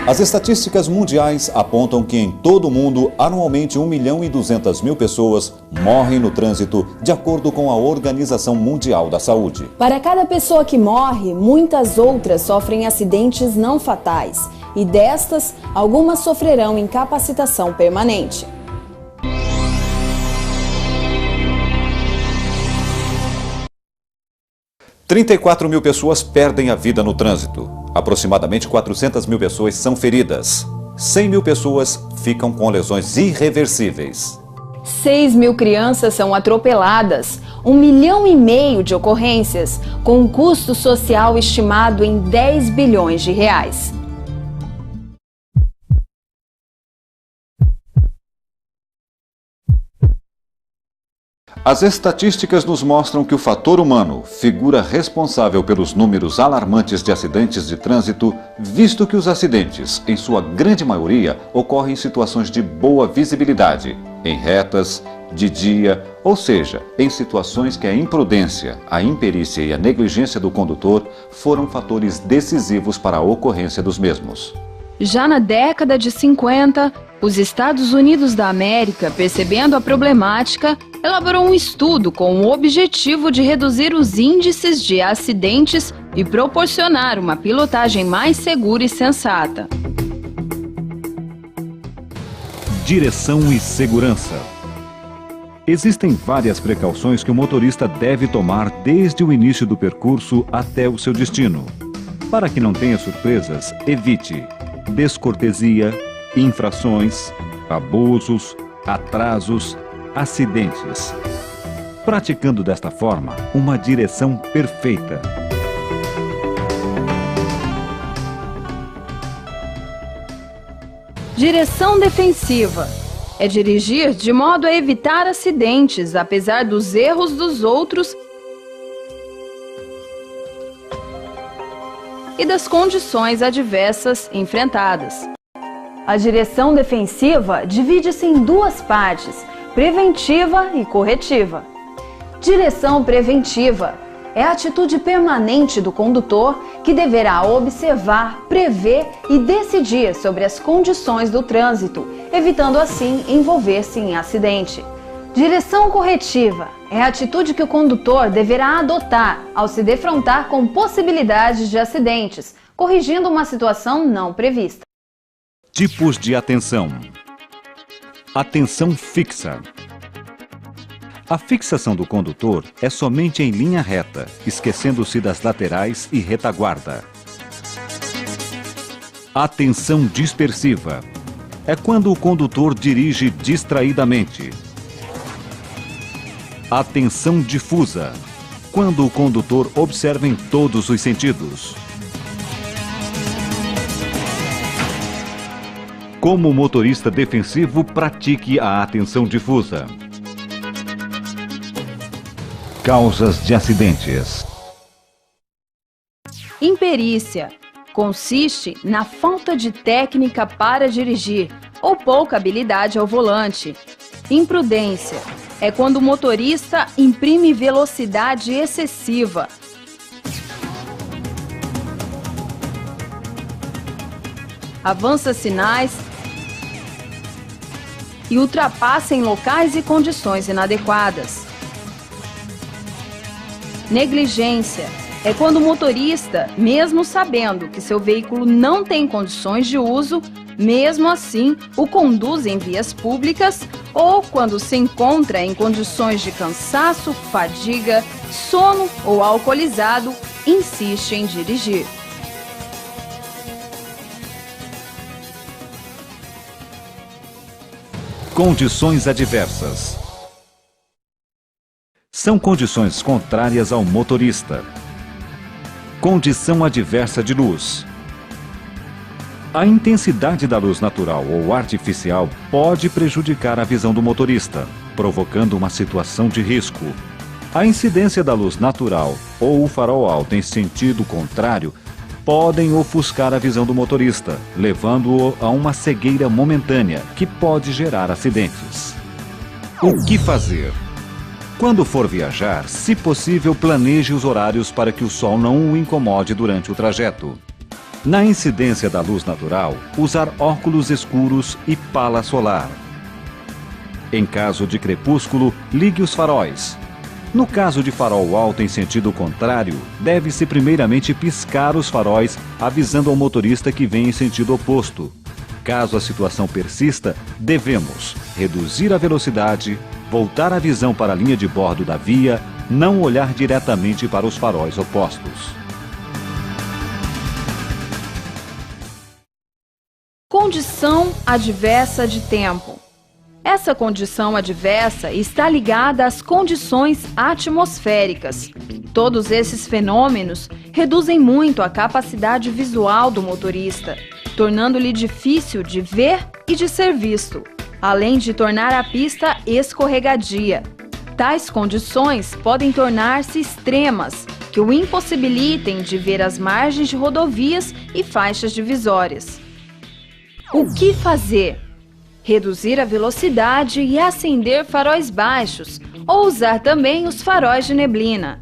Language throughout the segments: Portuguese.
As estatísticas mundiais apontam que em todo o mundo, anualmente 1.200.000 pessoas morrem no trânsito, de acordo com a Organização Mundial da Saúde. Para cada pessoa que morre, muitas outras sofrem acidentes não fatais. E destas, algumas sofrerão incapacitação permanente. – 34.000 pessoas perdem a vida no trânsito. Aproximadamente 400.000 pessoas são feridas. 100.000 pessoas ficam com lesões irreversíveis. 6.000 crianças são atropeladas. 1,5 milhão de ocorrências, com um custo social estimado em 10 bilhões de reais. As estatísticas nos mostram que o fator humano, figura responsável pelos números alarmantes de acidentes de trânsito, visto que os acidentes, em sua grande maioria, ocorrem em situações de boa visibilidade, em retas, de dia, ou seja, em situações que a imprudência, a imperícia e a negligência do condutor foram fatores decisivos para a ocorrência dos mesmos. Já na década de 50, os Estados Unidos da América, percebendo a problemática, elaborou um estudo com o objetivo de reduzir os índices de acidentes e proporcionar uma pilotagem mais segura e sensata. Direção e segurança. Existem várias precauções que o motorista deve tomar desde o início do percurso até o seu destino. Para que não tenha surpresas, evite descortesia, infrações, abusos, atrasos, acidentes. Praticando desta forma uma direção perfeita. Direção defensiva. É dirigir de modo a evitar acidentes, apesar dos erros dos outros e das condições adversas enfrentadas. A direção defensiva divide-se em duas partes, preventiva e corretiva. Direção preventiva é a atitude permanente do condutor que deverá observar, prever e decidir sobre as condições do trânsito, evitando assim envolver-se em acidente. Direção corretiva é a atitude que o condutor deverá adotar ao se defrontar com possibilidades de acidentes, corrigindo uma situação não prevista. Tipos de atenção. Atenção fixa. A fixação do condutor é somente em linha reta, esquecendo-se das laterais e retaguarda. Atenção dispersiva. É quando o condutor dirige distraidamente. Atenção difusa. Quando o condutor observa em todos os sentidos. Como motorista defensivo, pratique a atenção difusa. Causas de acidentes. Imperícia consiste na falta de técnica para dirigir ou pouca habilidade ao volante. Imprudência é quando o motorista imprime velocidade excessiva. Avança sinais e ultrapassa em locais e condições inadequadas. Negligência é quando o motorista, mesmo sabendo que seu veículo não tem condições de uso, mesmo assim o conduz em vias públicas ou quando se encontra em condições de cansaço, fadiga, sono ou alcoolizado, insiste em dirigir. Condições adversas. São condições contrárias ao motorista. Condição adversa de luz. A intensidade da luz natural ou artificial pode prejudicar a visão do motorista, provocando uma situação de risco. A incidência da luz natural ou o farol alto em sentido contrário podem ofuscar a visão do motorista, levando-o a uma cegueira momentânea que pode gerar acidentes. O que fazer? Quando for viajar, se possível, planeje os horários para que o sol não o incomode durante o trajeto. Na incidência da luz natural, usar óculos escuros e pala solar. Em caso de crepúsculo, ligue os faróis. No caso de farol alto em sentido contrário, deve-se primeiramente piscar os faróis, avisando ao motorista que vem em sentido oposto. Caso a situação persista, devemos reduzir a velocidade, voltar a visão para a linha de bordo da via, não olhar diretamente para os faróis opostos. Condição adversa de tempo. Essa condição adversa está ligada às condições atmosféricas. Todos esses fenômenos reduzem muito a capacidade visual do motorista, tornando-lhe difícil de ver e de ser visto, além de tornar a pista escorregadia. Tais condições podem tornar-se extremas, que o impossibilitem de ver as margens de rodovias e faixas divisórias. O que fazer? Reduzir a velocidade e acender faróis baixos, ou usar também os faróis de neblina.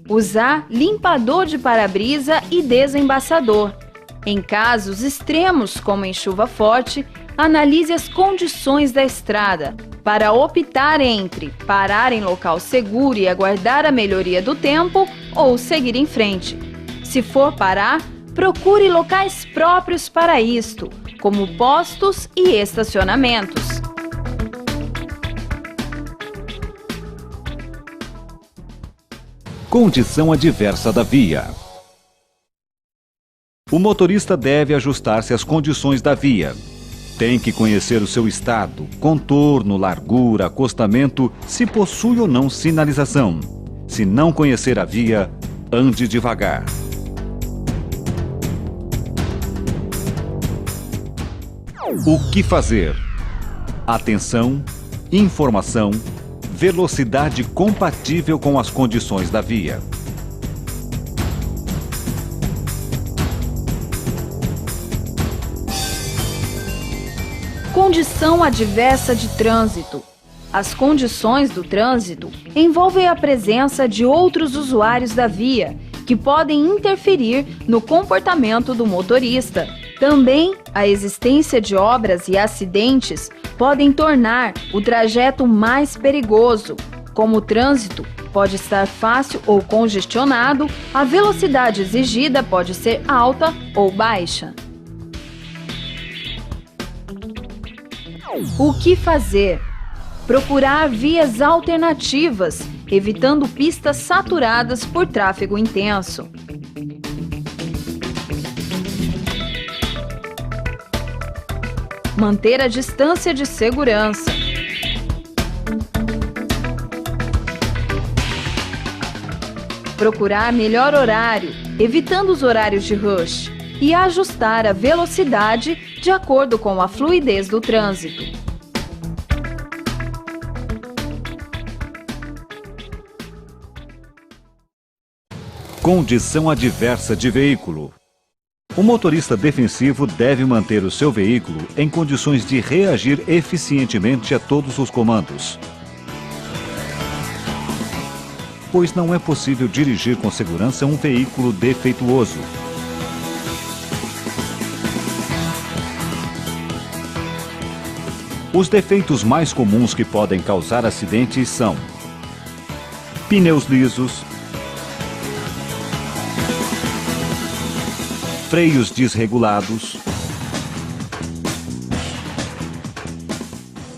Usar limpador de para-brisa e desembaçador. Em casos extremos, como em chuva forte, analise as condições da estrada para optar entre parar em local seguro e aguardar a melhoria do tempo ou seguir em frente. Se for parar, procure locais próprios para isto, como postos e estacionamentos. Condição adversa da via. O motorista deve ajustar-se às condições da via. Tem que conhecer o seu estado, contorno, largura, acostamento, se possui ou não sinalização. Se não conhecer a via, ande devagar. O que fazer? Atenção, informação, velocidade compatível com as condições da via. Condição adversa de trânsito. As condições do trânsito envolvem a presença de outros usuários da via, que podem interferir no comportamento do motorista. Também a existência de obras e acidentes podem tornar o trajeto mais perigoso. Como o trânsito pode estar fácil ou congestionado, a velocidade exigida pode ser alta ou baixa. O que fazer? Procurar vias alternativas, evitando pistas saturadas por tráfego intenso. Manter a distância de segurança. Procurar melhor horário, evitando os horários de rush. E ajustar a velocidade de acordo com a fluidez do trânsito. Condição adversa de veículo. O motorista defensivo deve manter o seu veículo em condições de reagir eficientemente a todos os comandos, pois não é possível dirigir com segurança um veículo defeituoso. Os defeitos mais comuns que podem causar acidentes são pneus lisos, freios desregulados,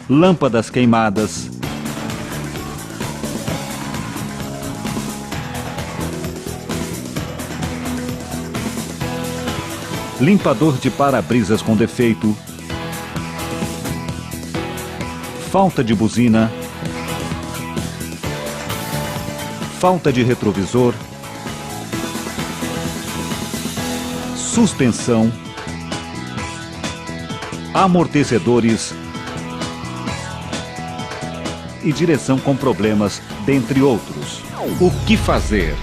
lâmpadas queimadas, limpador de para-brisas com defeito, falta de buzina, falta de retrovisor, suspensão, amortecedores e direção com problemas, dentre outros. O que fazer?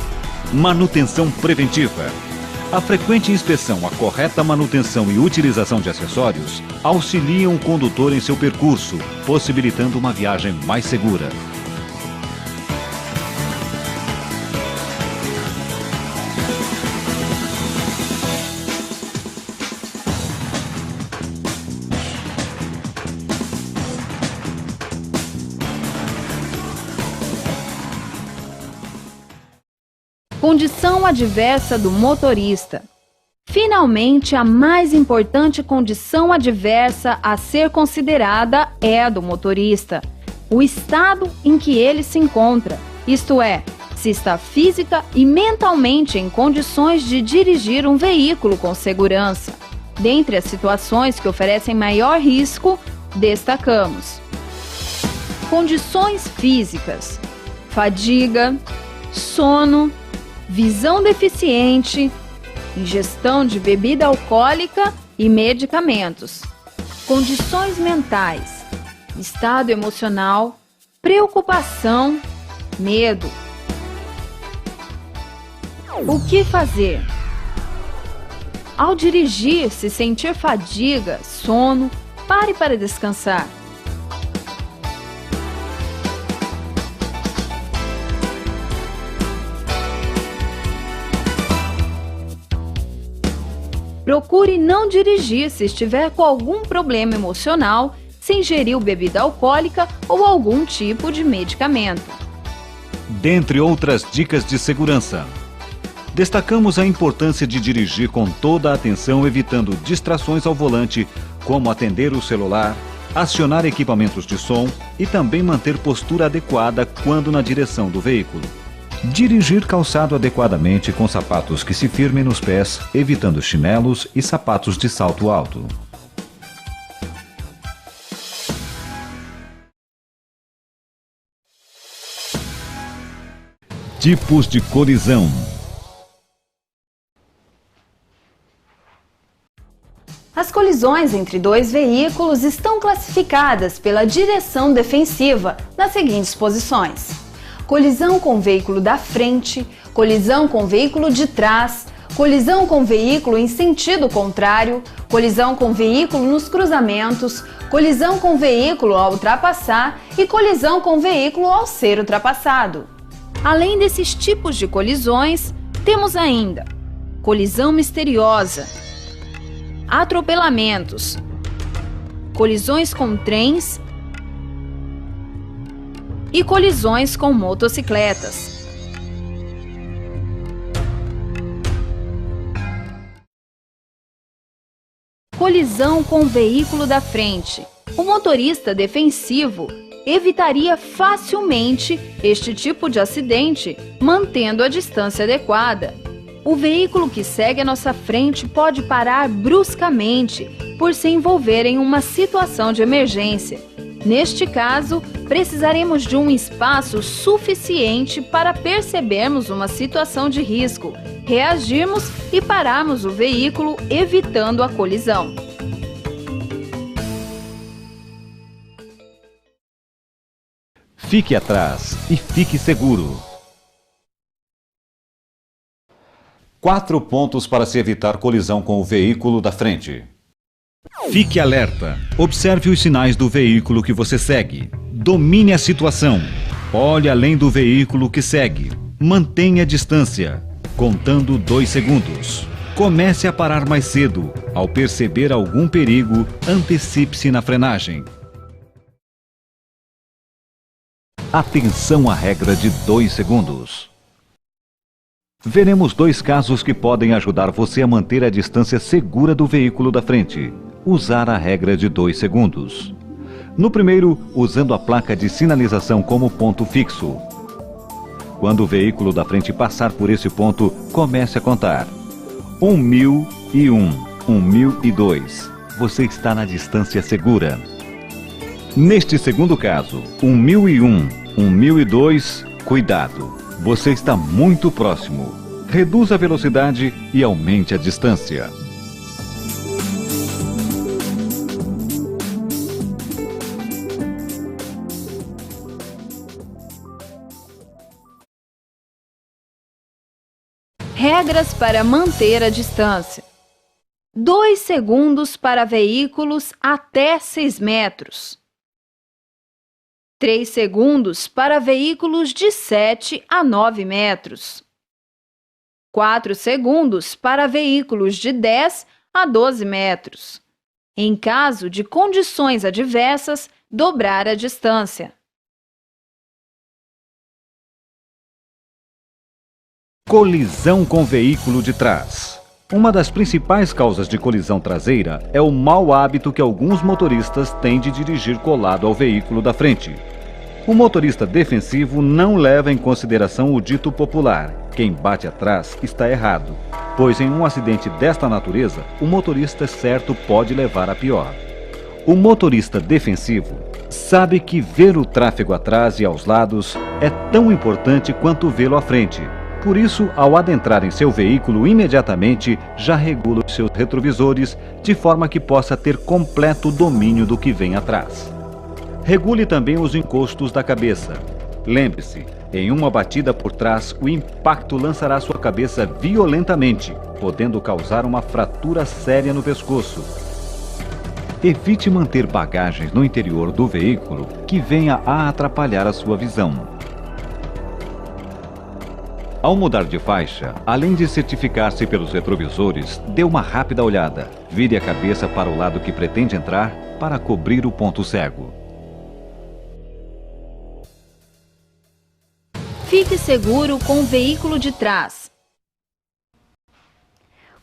Manutenção preventiva. A frequente inspeção, a correta manutenção e utilização de acessórios auxiliam o condutor em seu percurso, possibilitando uma viagem mais segura. Condição adversa do motorista. Finalmente, a mais importante condição adversa a ser considerada é a do motorista, o estado em que ele se encontra, isto é, se está física e mentalmente em condições de dirigir um veículo com segurança. Dentre as situações que oferecem maior risco, destacamos: condições físicas, fadiga, sono, visão deficiente, ingestão de bebida alcoólica e medicamentos. Condições mentais, estado emocional, preocupação, medo. O que fazer? Ao dirigir, se sentir fadiga, sono, pare para descansar. Procure não dirigir se estiver com algum problema emocional, se ingeriu bebida alcoólica ou algum tipo de medicamento. Dentre outras dicas de segurança, destacamos a importância de dirigir com toda a atenção, evitando distrações ao volante, como atender o celular, acionar equipamentos de som e também manter postura adequada quando na direção do veículo. Dirigir calçado adequadamente com sapatos que se firmem nos pés, evitando chinelos e sapatos de salto alto. Tipos de colisão. As colisões entre dois veículos estão classificadas pela direção defensiva nas seguintes posições: colisão com veículo da frente, colisão com veículo de trás, colisão com veículo em sentido contrário, colisão com veículo nos cruzamentos, colisão com veículo ao ultrapassar e colisão com veículo ao ser ultrapassado. Além desses tipos de colisões, temos ainda colisão misteriosa, atropelamentos, colisões com trens e colisões com motocicletas. Colisão com o veículo da frente. O motorista defensivo evitaria facilmente este tipo de acidente, mantendo a distância adequada. O veículo que segue à nossa frente pode parar bruscamente por se envolver em uma situação de emergência. Neste caso, precisaremos de um espaço suficiente para percebermos uma situação de risco, reagirmos e pararmos o veículo, evitando a colisão. Fique atrás e fique seguro. 4 pontos para se evitar colisão com o veículo da frente. Fique alerta. Observe os sinais do veículo que você segue. Domine a situação. Olhe além do veículo que segue. Mantenha a distância. Contando 2 segundos. Comece a parar mais cedo. Ao perceber algum perigo, antecipe-se na frenagem. Atenção à regra de 2 segundos. Veremos 2 casos que podem ajudar você a manter a distância segura do veículo da frente. Usar a regra de 2 segundos. No primeiro, usando a placa de sinalização como ponto fixo. Quando o veículo da frente passar por esse ponto, comece a contar. 1001, 1002. Você está na distância segura. Neste segundo caso, 1001, 1002, cuidado. Você está muito próximo. Reduza a velocidade e aumente a distância. Regras para manter a distância. 2 segundos para veículos até 6 metros. 3 segundos para veículos de 7 a 9 metros. 4 segundos para veículos de 10 a 12 metros. Em caso de condições adversas, dobrar a distância. Colisão com veículo de trás. Uma das principais causas de colisão traseira é o mau hábito que alguns motoristas têm de dirigir colado ao veículo da frente. O motorista defensivo não leva em consideração o dito popular: quem bate atrás está errado, pois em um acidente desta natureza, o motorista certo pode levar a pior. O motorista defensivo sabe que ver o tráfego atrás e aos lados é tão importante quanto vê-lo à frente. Por isso, ao adentrar em seu veículo, imediatamente já regula os seus retrovisores de forma que possa ter completo domínio do que vem atrás. Regule também os encostos da cabeça. Lembre-se, em uma batida por trás, o impacto lançará sua cabeça violentamente, podendo causar uma fratura séria no pescoço. Evite manter bagagens no interior do veículo que venha a atrapalhar a sua visão. Ao mudar de faixa, além de certificar-se pelos retrovisores, dê uma rápida olhada. Vire a cabeça para o lado que pretende entrar para cobrir o ponto cego. Fique seguro com o veículo de trás.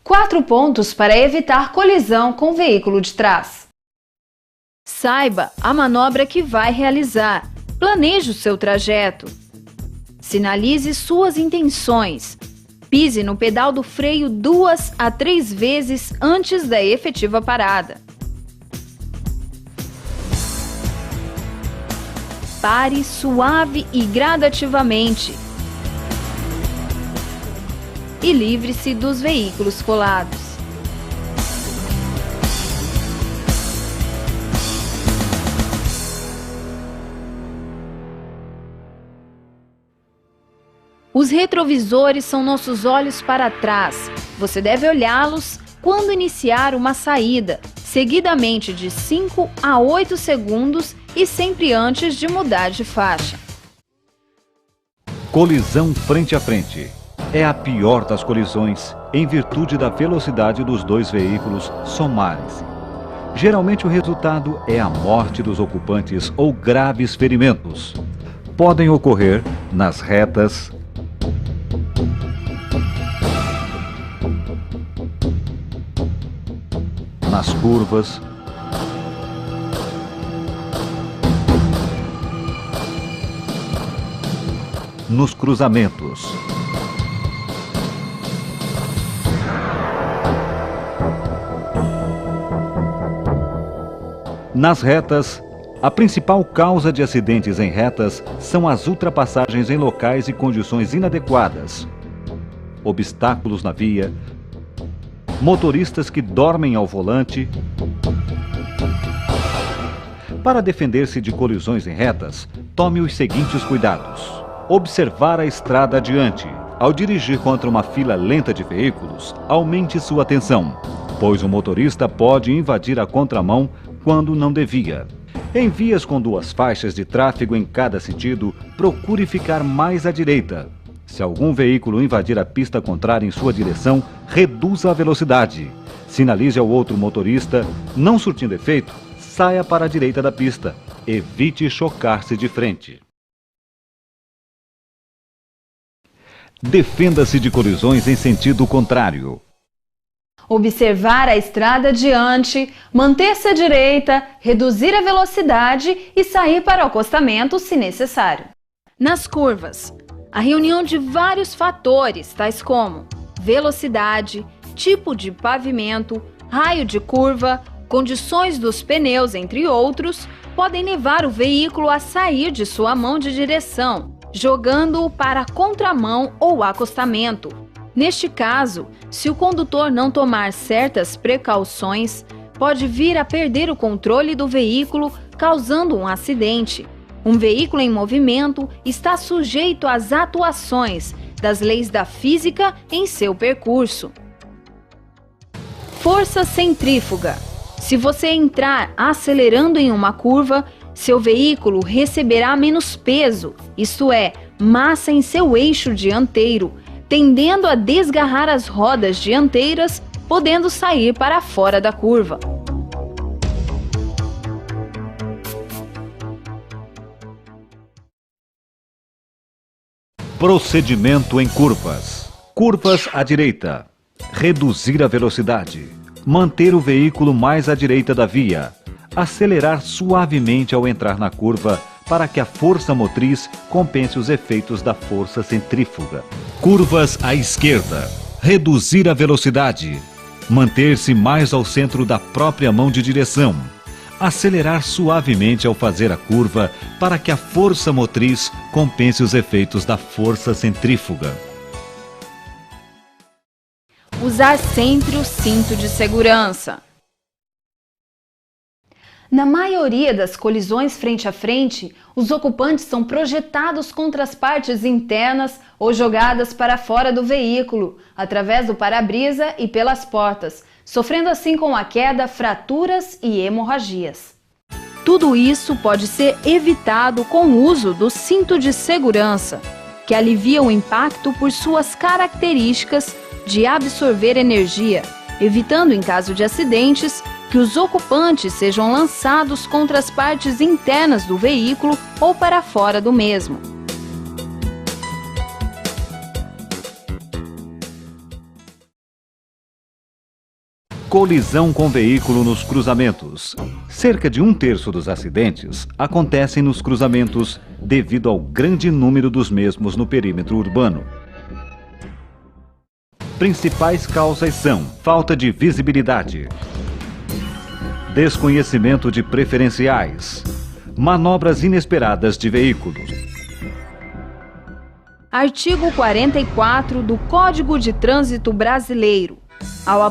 4 pontos para evitar colisão com o veículo de trás. Saiba a manobra que vai realizar. Planeje o seu trajeto. Sinalize suas intenções. Pise no pedal do freio 2 a 3 vezes antes da efetiva parada. Pare suave e gradativamente. E livre-se dos veículos colados. Os retrovisores são nossos olhos para trás. Você deve olhá-los quando iniciar uma saída, seguidamente de 5 a 8 segundos e sempre antes de mudar de faixa. Colisão frente a frente. É a pior das colisões, em virtude da velocidade dos dois veículos somarem-se. Geralmente o resultado é a morte dos ocupantes ou graves ferimentos. Podem ocorrer nas retas, nas curvas, nos cruzamentos. Nas retas, a principal causa de acidentes em retas são as ultrapassagens em locais e condições inadequadas, obstáculos na via, motoristas que dormem ao volante. Para defender-se de colisões em retas, tome os seguintes cuidados. Observar a estrada adiante. Ao dirigir contra uma fila lenta de veículos, aumente sua atenção, pois o motorista pode invadir a contramão quando não devia. Em vias com 2 faixas de tráfego em cada sentido, procure ficar mais à direita. Se algum veículo invadir a pista contrária em sua direção, reduza a velocidade. Sinalize ao outro motorista. Não surtindo efeito, saia para a direita da pista. Evite chocar-se de frente. Defenda-se de colisões em sentido contrário. Observar a estrada adiante, manter-se à direita, reduzir a velocidade e sair para o acostamento se necessário. Nas curvas, a reunião de vários fatores, tais como velocidade, tipo de pavimento, raio de curva, condições dos pneus, entre outros, podem levar o veículo a sair de sua mão de direção, jogando-o para a contramão ou acostamento. Neste caso, se o condutor não tomar certas precauções, pode vir a perder o controle do veículo, causando um acidente. Um veículo em movimento está sujeito às atuações das leis da física em seu percurso. Força centrífuga. Se você entrar acelerando em uma curva, seu veículo receberá menos peso, isto é, massa em seu eixo dianteiro, tendendo a desgarrar as rodas dianteiras, podendo sair para fora da curva. Procedimento em curvas. Curvas à direita. Reduzir a velocidade. Manter o veículo mais à direita da via. Acelerar suavemente ao entrar na curva para que a força motriz compense os efeitos da força centrífuga. Curvas à esquerda. Reduzir a velocidade. Manter-se mais ao centro da própria mão de direção. Acelerar suavemente ao fazer a curva para que a força motriz compense os efeitos da força centrífuga. Usar sempre o cinto de segurança. Na maioria das colisões frente a frente, os ocupantes são projetados contra as partes internas ou jogadas para fora do veículo, através do para-brisa e pelas portas, sofrendo assim com a queda, fraturas e hemorragias. Tudo isso pode ser evitado com o uso do cinto de segurança, que alivia o impacto por suas características de absorver energia, evitando, em caso de acidentes, que os ocupantes sejam lançados contra as partes internas do veículo ou para fora do mesmo. Colisão com veículo nos cruzamentos. Cerca de 1/3 dos acidentes acontecem nos cruzamentos devido ao grande número dos mesmos no perímetro urbano. Principais causas são falta de visibilidade, desconhecimento de preferenciais, manobras inesperadas de veículos. Artigo 44 do Código de Trânsito Brasileiro. Ao